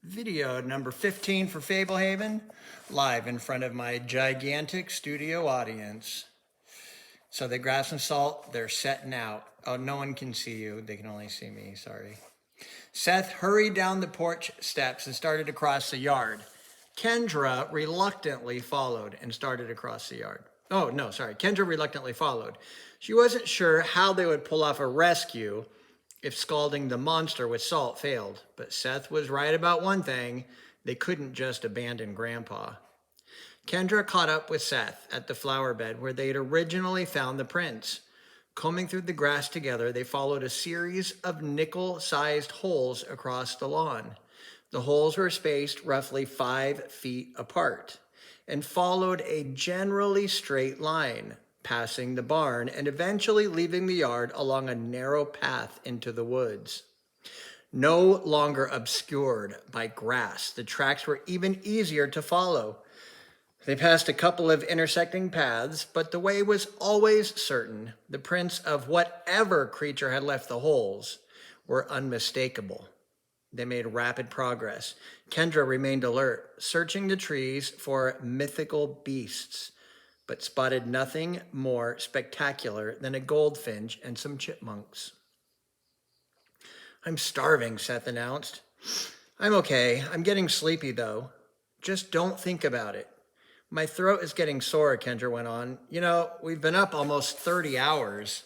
Video number 15 for Fablehaven, live in front of my gigantic studio audience. So they grab some salt, they're setting out. Oh, no one can see you, they can only see me, sorry. Seth hurried down the porch steps and started to cross the yard. Kendra reluctantly followed and started across the yard. Oh, no, sorry. Kendra reluctantly followed. She wasn't sure how they would pull off a rescue if scalding the monster with salt failed, but Seth was right about one thing. They couldn't just abandon Grandpa. Kendra caught up with Seth at the flower bed where they had originally found the prints. Combing through the grass together, they followed a series of nickel-sized holes across the lawn. The holes were spaced roughly 5 feet apart and followed a generally straight line, passing the barn and eventually leaving the yard along a narrow path into the woods. No longer obscured by grass, the tracks were even easier to follow. They passed a couple of intersecting paths, but the way was always certain. The prints of whatever creature had left the holes were unmistakable. They made rapid progress. Kendra remained alert, searching the trees for mythical beasts, but spotted nothing more spectacular than a goldfinch and some chipmunks. "I'm starving," Seth announced. "I'm okay. I'm getting sleepy, though. Just don't think about it." "My throat is getting sore," Kendra went on. "You know, we've been up almost 30 hours.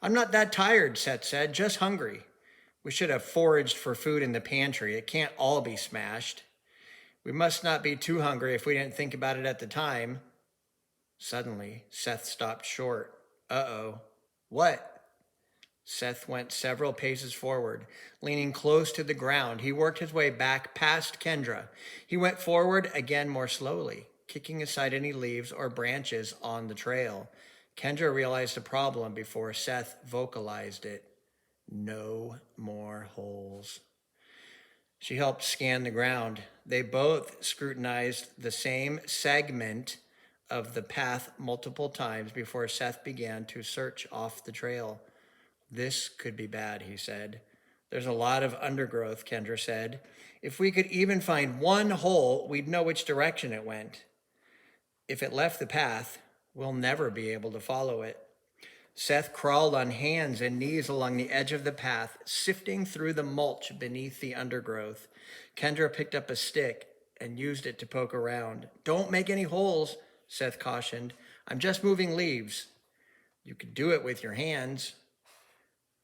"I'm not that tired," Seth said, "just hungry. We should have foraged for food in the pantry. It can't all be smashed. We must not be too hungry if we didn't think about it at the time." Suddenly, Seth stopped short. "Uh-oh. What?" Seth went several paces forward, leaning close to the ground. He worked his way back past Kendra. He went forward again more slowly, kicking aside any leaves or branches on the trail. Kendra realized the problem before Seth vocalized it. No more holes. She helped scan the ground. They both scrutinized the same segment of the path multiple times before Seth began to search off the trail. "This could be bad," he said. "There's a lot of undergrowth," Kendra said. "If we could even find one hole, we'd know which direction it went. If it left the path, we'll never be able to follow it." Seth crawled on hands and knees along the edge of the path, sifting through the mulch beneath the undergrowth. Kendra picked up a stick and used it to poke around. "Don't make any holes," Seth cautioned. "I'm just moving leaves." "You could do it with your hands."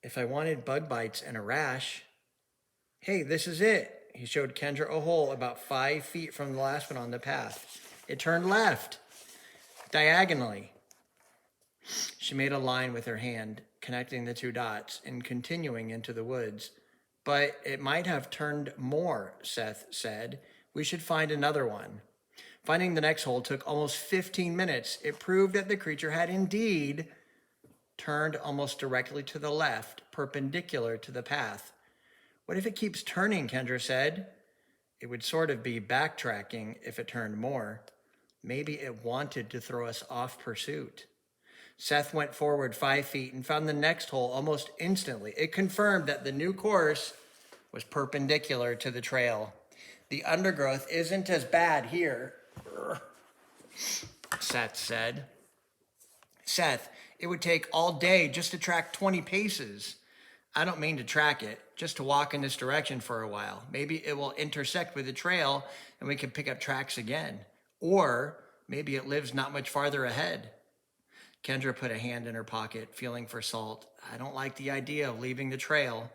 "If I wanted bug bites and a rash." "Hey, this is it." He showed Kendra a hole about 5 feet from the last one on the path. It turned left, diagonally. She made a line with her hand, connecting the two dots and continuing into the woods. "But it might have turned more," Seth said. "We should find another one." Finding the next hole took almost 15 minutes. It proved that the creature had indeed turned almost directly to the left, perpendicular to the path. "What if it keeps turning?" Kendra said. "It would sort of be backtracking if it turned more. Maybe it wanted to throw us off pursuit." Seth went forward 5 feet and found the next hole almost instantly. It confirmed that the new course was perpendicular to the trail. "The undergrowth isn't as bad here," Seth said. "Seth, it would take all day just to track 20 paces." "I don't mean to track it, just to walk in this direction for a while. Maybe it will intersect with the trail and we can pick up tracks again. Or maybe it lives not much farther ahead." Kendra put a hand in her pocket, feeling for salt. "I don't like the idea of leaving the trail."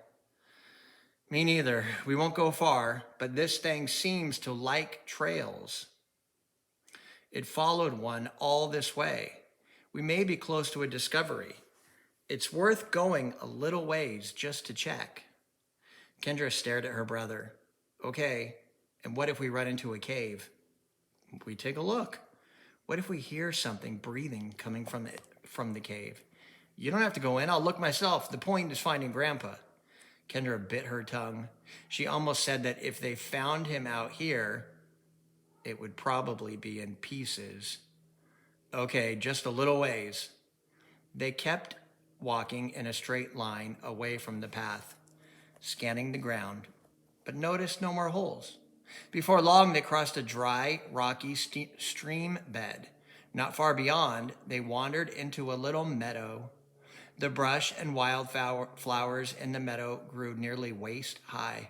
"Me neither. We won't go far, but this thing seems to like trails. It followed one all this way. We may be close to a discovery. It's worth going a little ways just to check." Kendra stared at her brother. "Okay, and what if we run into a cave?" "We take a look." "What if we hear something breathing coming from the cave?" "You don't have to go in. I'll look myself. The point is finding Grandpa." Kendra bit her tongue. She almost said that if they found him out here, it would probably be in pieces. "Okay, just a little ways." They kept walking in a straight line away from the path, scanning the ground, but noticed no more holes. Before long, they crossed a dry, rocky stream bed. Not far beyond, they wandered into a little meadow. The brush and wild flowers in the meadow grew nearly waist high.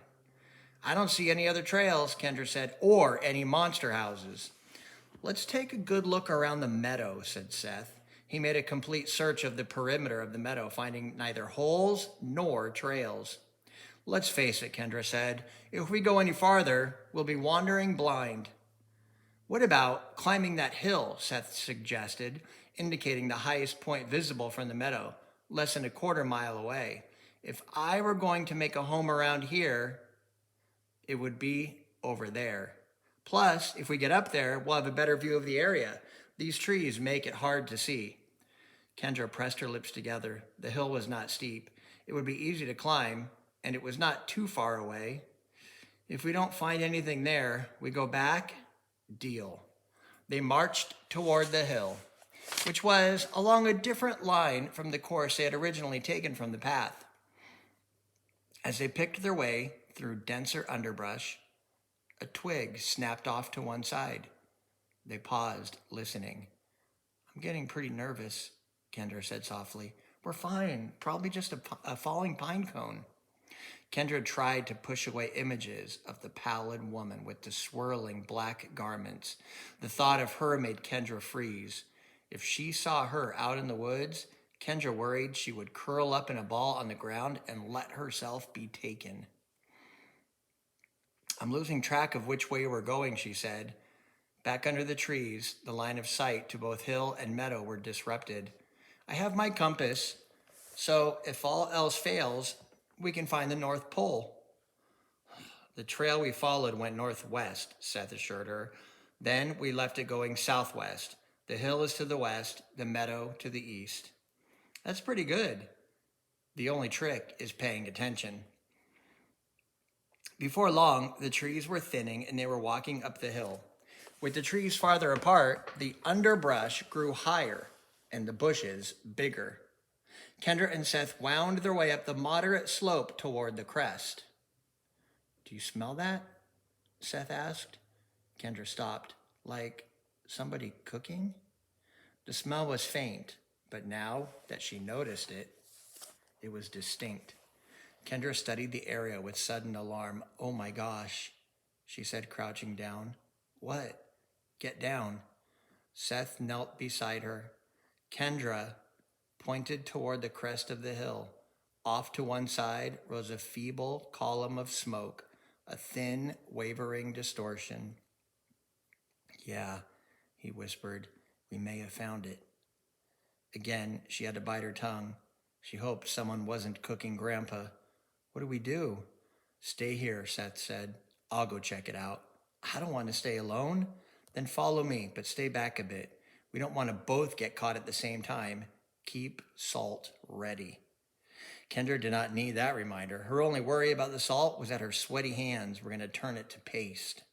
I don't see any other trails, Kendra said, or any monster houses. Let's take a good look around the meadow, said Seth. He made a complete search of the perimeter of the meadow, finding neither holes nor trails. Let's face it, Kendra said. If we go any farther, we'll be wandering blind. What about climbing that hill, Seth suggested, indicating the highest point visible from the meadow, less than a quarter mile away. If I were going to make a home around here, it would be over there. Plus, if we get up there, we'll have a better view of the area. These trees make it hard to see. Kendra pressed her lips together. The hill was not steep. It would be easy to climb, and it was not too far away. If we don't find anything there, we go back. Deal. They marched toward the hill, which was along a different line from the course they had originally taken from the path. As they picked their way through denser underbrush, a twig snapped off to one side. They paused, listening. I'm getting pretty nervous, Kendra said softly. We're fine, probably just a falling pine cone. Kendra tried to push away images of the pallid woman with the swirling black garments. The thought of her made Kendra freeze. If she saw her out in the woods, Kendra worried she would curl up in a ball on the ground and let herself be taken. I'm losing track of which way we're going, she said. Back under the trees, the line of sight to both hill and meadow were disrupted. I have my compass, so if all else fails, we can find the North Pole. The trail we followed went northwest, Seth assured her. Then we left it going southwest. The hill is to the west, the meadow to the east. That's pretty good. The only trick is paying attention. Before long, the trees were thinning and they were walking up the hill. With the trees farther apart, the underbrush grew higher and the bushes bigger. Kendra and Seth wound their way up the moderate slope toward the crest. Do you smell that? Seth asked. Kendra stopped. Like somebody cooking? The smell was faint, but now that she noticed it, it was distinct. Kendra studied the area with sudden alarm. Oh my gosh, she said, crouching down. What? Get down. Seth knelt beside her. Kendra pointed toward the crest of the hill. Off to one side rose a feeble column of smoke, a thin, wavering distortion. Yeah, he whispered, we may have found it. Again, she had to bite her tongue. She hoped someone wasn't cooking Grandpa. What do we do? Stay here, Seth said. I'll go check it out. I don't want to stay alone. Then follow me, but stay back a bit. We don't want to both get caught at the same time. Keep salt ready. Kendra did not need that reminder. Her only worry about the salt was that her sweaty hands were going to turn it to paste.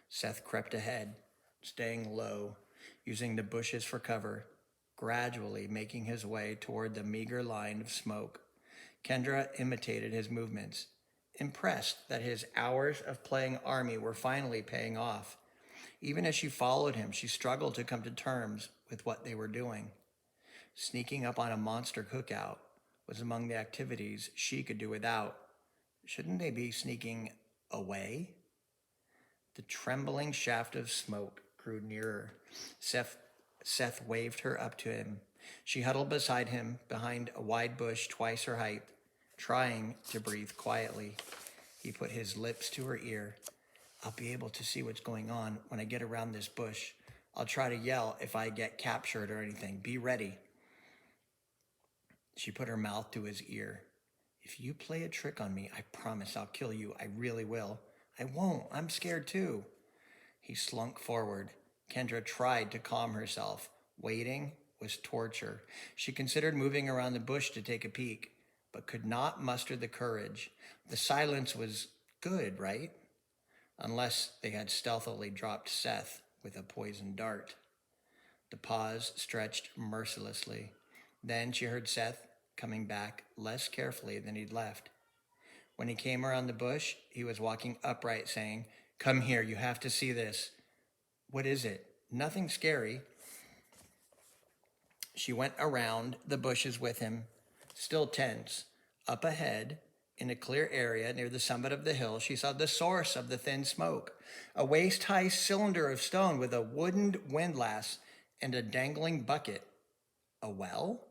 Seth crept ahead, staying low, using the bushes for cover, gradually making his way toward the meager line of smoke. Kendra imitated his movements, impressed that his hours of playing army were finally paying off. Even as she followed him, she struggled to come to terms with what they were doing. Sneaking up on a monster cookout was among the activities she could do without. Shouldn't they be sneaking away? The trembling shaft of smoke grew nearer. Seth waved her up to him. She huddled beside him behind a wide bush twice her height, trying to breathe quietly. He put his lips to her ear. I'll be able to see what's going on when I get around this bush. I'll try to yell if I get captured or anything. Be ready. She put her mouth to his ear. If you play a trick on me, I promise I'll kill you. I really will. I won't. I'm scared too. He slunk forward. Kendra tried to calm herself. Waiting was torture. She considered moving around the bush to take a peek, but could not muster the courage. The silence was good, right? Unless they had stealthily dropped Seth with a poisoned dart. The pause stretched mercilessly. Then she heard Seth coming back less carefully than he'd left. When he came around the bush, he was walking upright, saying, "Come here, you have to see this." "What is it?" "Nothing scary." She went around the bushes with him, still tense. Up ahead, in a clear area near the summit of the hill, she saw the source of the thin smoke, a waist-high cylinder of stone with a wooden windlass and a dangling bucket. A well?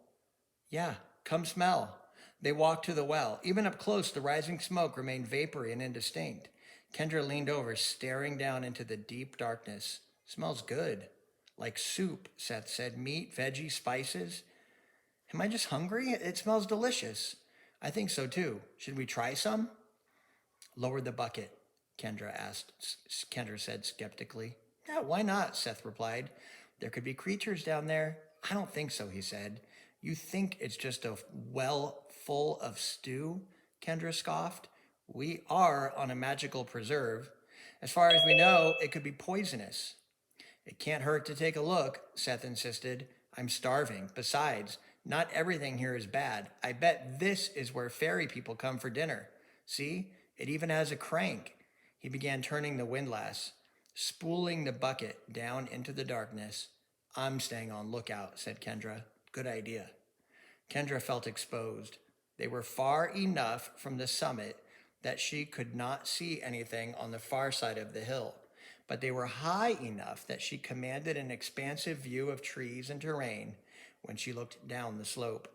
"Yeah, come smell." They walked to the well. Even up close, the rising smoke remained vapory and indistinct. Kendra leaned over, staring down into the deep darkness. "Smells good." "Like soup," Seth said. "Meat, veggies, spices." "Am I just hungry? It smells delicious." "I think so too. Should we try some?" "Lower the bucket," Kendra said skeptically. "Yeah, why not?" Seth replied. "There could be creatures down there." "I don't think so," he said. "You think it's just a well full of stew?" Kendra scoffed. "We are on a magical preserve. As far as we know, it could be poisonous." "It can't hurt to take a look," Seth insisted. "I'm starving. Besides, not everything here is bad. I bet this is where fairy people come for dinner. See, it even has a crank." He began turning the windlass, spooling the bucket down into the darkness. "I'm staying on lookout," said Kendra. "Good idea." Kendra felt exposed. They were far enough from the summit that she could not see anything on the far side of the hill, but they were high enough that she commanded an expansive view of trees and terrain when she looked down the slope.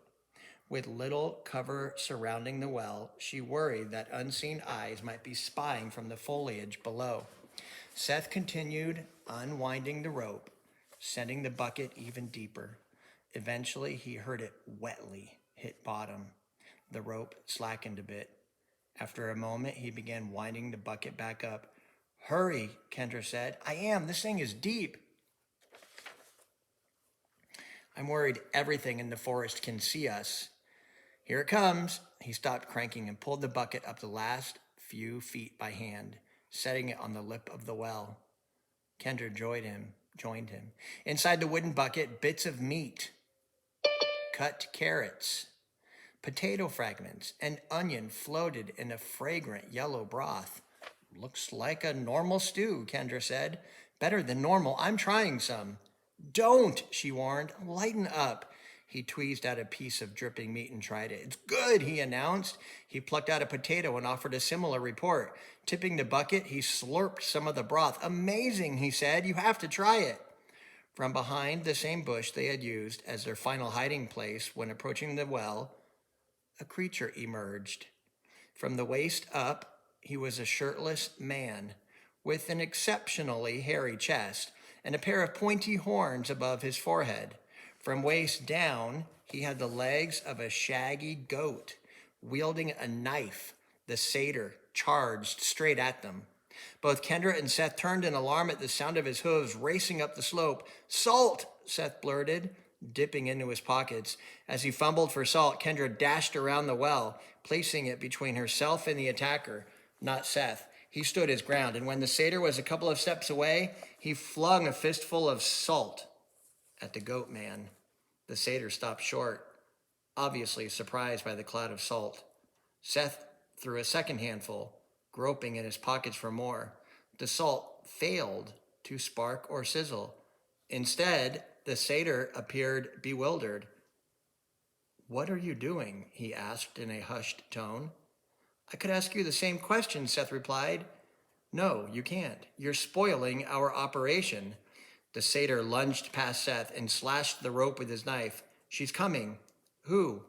With little cover surrounding the well, she worried that unseen eyes might be spying from the foliage below. Seth continued unwinding the rope, sending the bucket even deeper. Eventually, he heard it wetly hit bottom. The rope slackened a bit. After a moment, he began winding the bucket back up. "Hurry," Kendra said. "I am. This thing is deep." "I'm worried everything in the forest can see us." "Here it comes." He stopped cranking and pulled the bucket up the last few feet by hand, setting it on the lip of the well. Kendra joined him. Inside the wooden bucket, bits of meat, cut carrots, potato fragments, and onion floated in a fragrant yellow broth. "Looks like a normal stew," Kendra said. "Better than normal. I'm trying some." "Don't," she warned. "Lighten up." He tweezed out a piece of dripping meat and tried it. "It's good," he announced. He plucked out a potato and offered a similar report. Tipping the bucket, he slurped some of the broth. "Amazing," he said. "You have to try it." From behind the same bush they had used as their final hiding place when approaching the well, a creature emerged. From the waist up, he was a shirtless man with an exceptionally hairy chest and a pair of pointy horns above his forehead. From waist down, he had the legs of a shaggy goat. Wielding a knife, the satyr charged straight at them. Both Kendra and Seth turned in alarm at the sound of his hooves racing up the slope. "Salt!" Seth blurted, dipping into his pockets. As he fumbled for salt, Kendra dashed around the well, placing it between herself and the attacker, not Seth. He stood his ground, and when the satyr was a couple of steps away, he flung a fistful of salt at the goat man. The satyr stopped short, obviously surprised by the cloud of salt. Seth threw a second handful, groping in his pockets for more. The salt failed to spark or sizzle. Instead, the satyr appeared bewildered. "What are you doing?" he asked in a hushed tone. "I could ask you the same question," Seth replied. "No, you can't. You're spoiling our operation." The satyr lunged past Seth and slashed the rope with his knife. "She's coming." "Who?"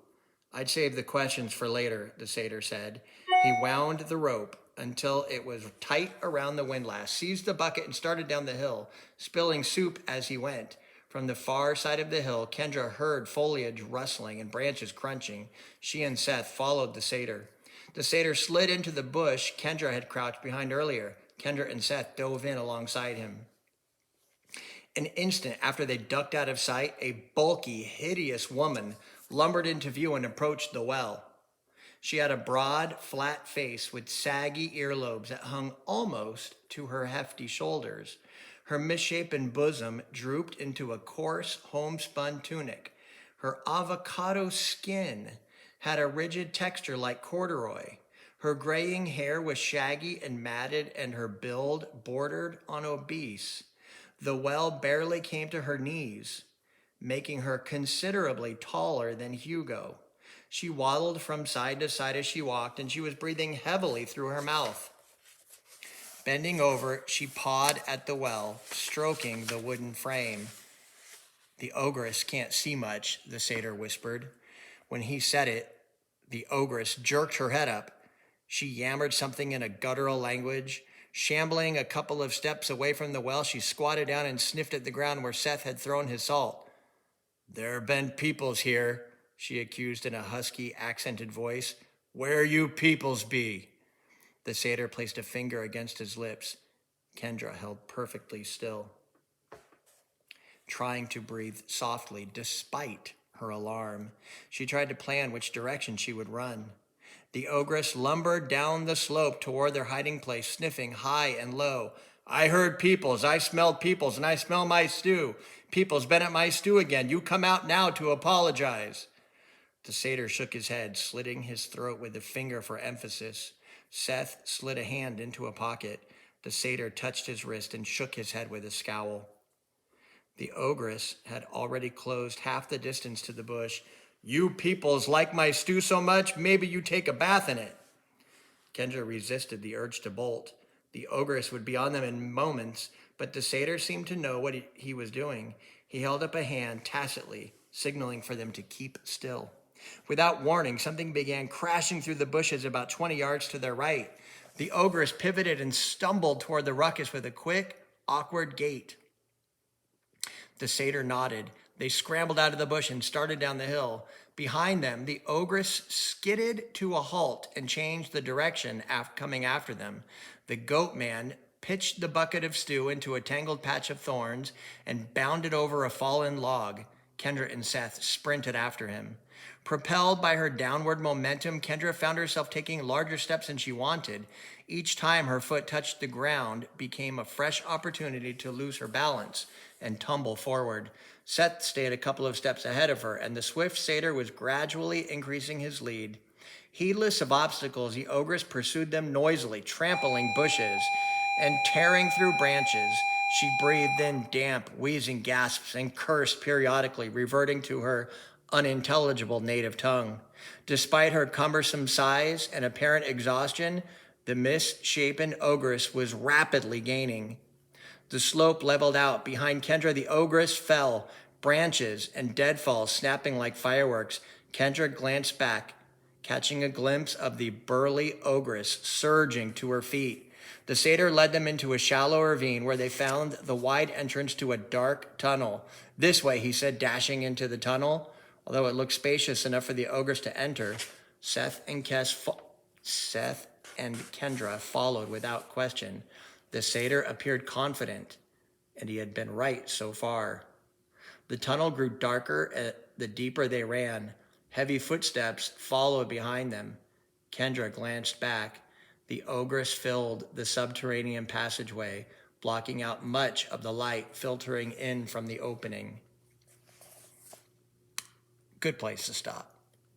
"I'd save the questions for later," the satyr said. He wound the rope until it was tight around the windlass, seized the bucket, and started down the hill, spilling soup as he went. From the far side of the hill, Kendra heard foliage rustling and branches crunching. She and Seth followed the satyr. The satyr slid into the bush Kendra had crouched behind earlier. Kendra and Seth dove in alongside him. An instant after they ducked out of sight, a bulky, hideous woman lumbered into view and approached the well. She had a broad, flat face with saggy earlobes that hung almost to her hefty shoulders. Her misshapen bosom drooped into a coarse, homespun tunic. Her avocado skin had a rigid texture like corduroy. Her graying hair was shaggy and matted, and her build bordered on obese. The well barely came to her knees, making her considerably taller than Hugo. She waddled from side to side as she walked, and she was breathing heavily through her mouth. Bending over, she pawed at the well, stroking the wooden frame. "The ogress can't see much," the satyr whispered. When he said it, the ogress jerked her head up. She yammered something in a guttural language. Shambling a couple of steps away from the well, she squatted down and sniffed at the ground where Seth had thrown his salt. "There been peoples here," she accused in a husky, accented voice. "Where you peoples be?" The satyr placed a finger against his lips. Kendra held perfectly still, trying to breathe softly despite her alarm. She tried to plan which direction she would run. The ogress lumbered down the slope toward their hiding place, sniffing high and low. "I heard peoples, I smelled peoples, and I smell my stew. Peoples been at my stew again. You come out now to apologize." The satyr shook his head, slitting his throat with a finger for emphasis. Seth slid a hand into a pocket. The satyr touched his wrist and shook his head with a scowl. The ogress had already closed half the distance to the bush. "You peoples like my stew so much, maybe you take a bath in it." Kendra resisted the urge to bolt. The ogress would be on them in moments, but the satyr seemed to know what he was doing. He held up a hand tacitly, signaling for them to keep still. Without warning, something began crashing through the bushes about 20 yards to their right. The ogress pivoted and stumbled toward the ruckus with a quick, awkward gait. The satyr nodded. They scrambled out of the bush and started down the hill. Behind them, the ogress skidded to a halt and changed the direction coming after them. The goat man pitched the bucket of stew into a tangled patch of thorns and bounded over a fallen log. Kendra and Seth sprinted after him. Propelled by her downward momentum, Kendra found herself taking larger steps than she wanted. Each time her foot touched the ground became a fresh opportunity to lose her balance and tumble forward. Seth stayed a couple of steps ahead of her, and the swift satyr was gradually increasing his lead. Heedless of obstacles, the ogress pursued them noisily, trampling bushes and tearing through branches. She breathed in damp, wheezing gasps and cursed periodically, reverting to her unintelligible native tongue. Despite her cumbersome size and apparent exhaustion, the misshapen ogress was rapidly gaining. The slope leveled out. Behind Kendra, the ogress fell, branches and deadfalls snapping like fireworks. Kendra glanced back, catching a glimpse of the burly ogress surging to her feet. The satyr led them into a shallow ravine where they found the wide entrance to a dark tunnel. "This way," he said, dashing into the tunnel. Although it looked spacious enough for the ogress to enter, Seth and Kendra followed without question. The satyr appeared confident, and he had been right so far. The tunnel grew darker the deeper they ran. Heavy footsteps followed behind them. Kendra glanced back. The ogress filled the subterranean passageway, blocking out much of the light filtering in from the opening. Good place to stop.